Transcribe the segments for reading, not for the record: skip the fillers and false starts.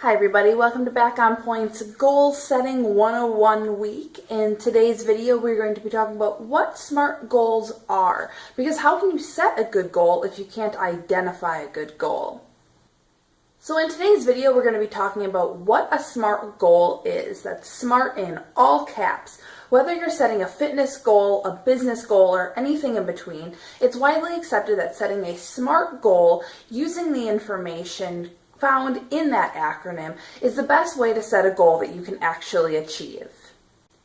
Hi everybody, welcome to Back On Pointe's Goal Setting 101 week. In today's video, we're going to be talking about what SMART goals are. Because how can you set a good goal if you can't identify a good goal? So in today's video, we're going to be talking about what a SMART goal is. That's SMART in all caps. Whether you're setting a fitness goal, a business goal, or anything in between, it's widely accepted that setting a SMART goal using the information found in that acronym is the best way to set a goal that you can actually achieve.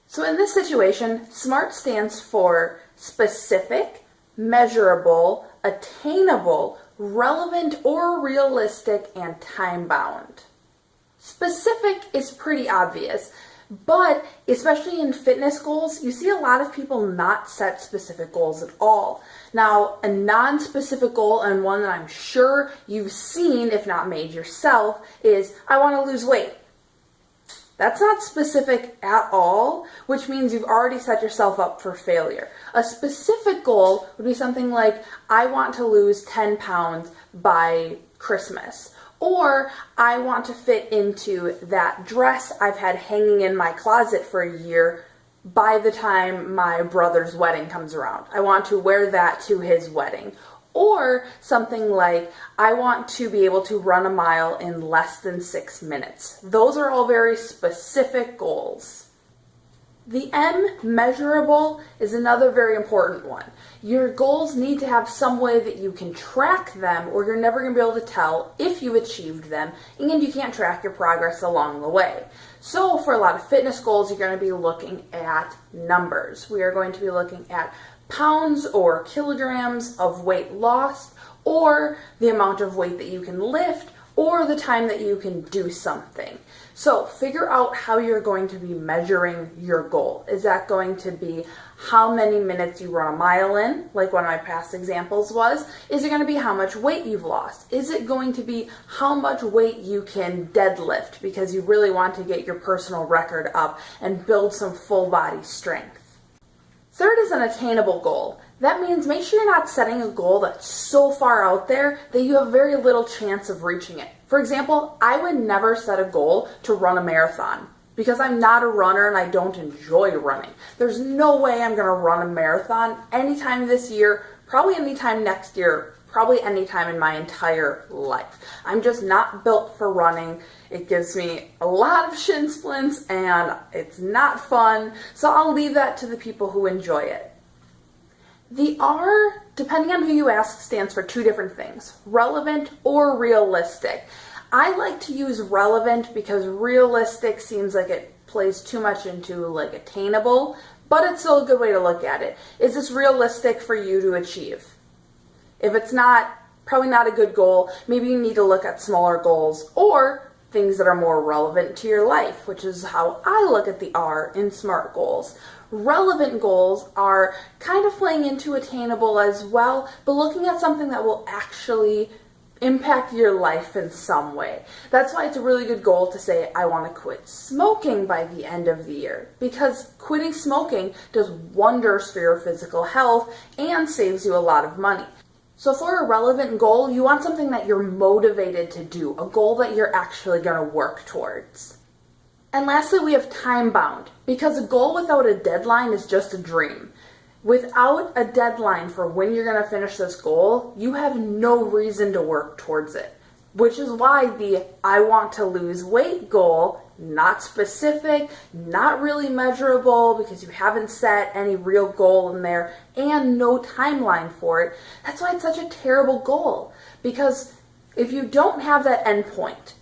So in this situation, SMART stands for specific, measurable, attainable, relevant or realistic, and time-bound. Specific is pretty obvious, but especially in fitness goals, you see a lot of people not set specific goals at all. Now, a non-specific goal, and one that I'm sure you've seen, if not made yourself, is I want to lose weight. That's not specific at all, which means you've already set yourself up for failure. A specific goal would be something like, I want to lose 10 pounds by Christmas. Or, I want to fit into that dress I've had hanging in my closet for a year by the time my brother's wedding comes around. I want to wear that to his wedding. Or something like, I want to be able to run a mile in less than 6 minutes. Those are all very specific goals. The M, measurable, is another very important one. Your goals need to have some way that you can track them, or you're never going to be able to tell if you achieved them, and you can't track your progress along the way. So for a lot of fitness goals, you're going to be looking at numbers. We are going to be looking at pounds or kilograms of weight lost, or the amount of weight that you can lift, or the time that you can do something. So figure out how you're going to be measuring your goal. Is that going to be how many minutes you run a mile in, like one of my past examples was? Is it going to be how much weight you've lost? Is it going to be how much weight you can deadlift because you really want to get your personal record up and build some full body strength? Third is an attainable goal. That means make sure you're not setting a goal that's so far out there that you have very little chance of reaching it. For example, I would never set a goal to run a marathon because I'm not a runner and I don't enjoy running. There's no way I'm going to run a marathon anytime this year, probably anytime next year, probably anytime in my entire life. I'm just not built for running. It gives me a lot of shin splints and it's not fun, so I'll leave that to the people who enjoy it. The R, depending on who you ask, stands for two different things, relevant or realistic. I like to use relevant because realistic seems like it plays too much into like attainable, but it's still a good way to look at it. Is this realistic for you to achieve? If it's not, probably not a good goal. Maybe you need to look at smaller goals or things that are more relevant to your life, which is how I look at the R in SMART goals. Relevant goals are kind of playing into attainable as well, but looking at something that will actually impact your life in some way. That's why it's a really good goal to say, I want to quit smoking by the end of the year, because quitting smoking does wonders for your physical health and saves you a lot of money. So for a relevant goal, you want something that you're motivated to do, a goal that you're actually going to work towards. And lastly, we have time-bound, because a goal without a deadline is just a dream. Without a deadline for when you're going to finish this goal, you have no reason to work towards it. Which is why the I want to lose weight goal, not specific, not really measurable because you haven't set any real goal in there and no timeline for it. That's why it's such a terrible goal. Because if you don't have that end point,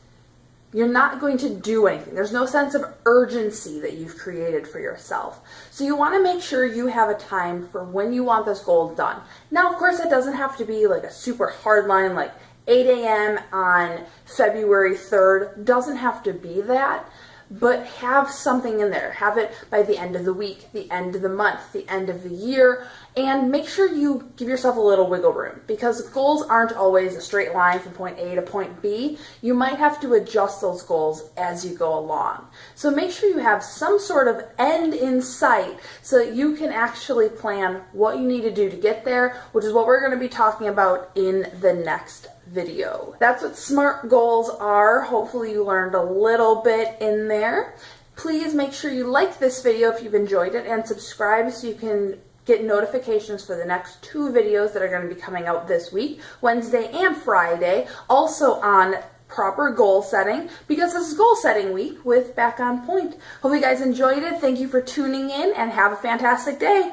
you're not going to do anything. There's no sense of urgency that you've created for yourself. So you want to make sure you have a time for when you want this goal done. Now, of course, it doesn't have to be like a super hard line like 8 a.m. on February 3rd. Doesn't have to be that, but have something in there. Have it by the end of the week, the end of the month, the end of the year, and make sure you give yourself a little wiggle room because goals aren't always a straight line from point A to point B. You might have to adjust those goals as you go along. So make sure you have some sort of end in sight so that you can actually plan what you need to do to get there, which is what we're going to be talking about in the next video. That's what SMART goals are. Hopefully you learned a little bit in there. Please make sure you like this video if you've enjoyed it and subscribe so you can get notifications for the next 2 videos that are going to be coming out this week, Wednesday and Friday, also on proper goal setting, because this is goal setting week with Back On Point. Hope you guys enjoyed it. Thank you for tuning in and have a fantastic day.